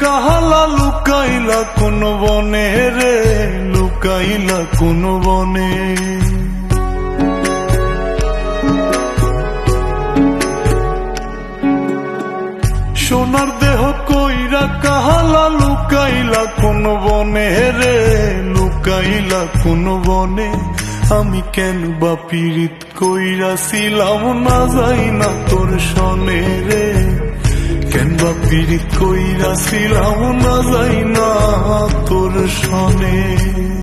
কাহালা লুকাইলা কোন বনে রে, লুকাইলা কোন বনে। সোনার দেহ কইরা কাহালা লুকাইলা কোন বনে রে, লুকাইলা কোন বনে। আমি কেন বা পীড়িত কইরাছিলাম না যাই না তোর সনে রে, কেন বা পীড়িত কইরাছিলাম না যাই না তোর সনে।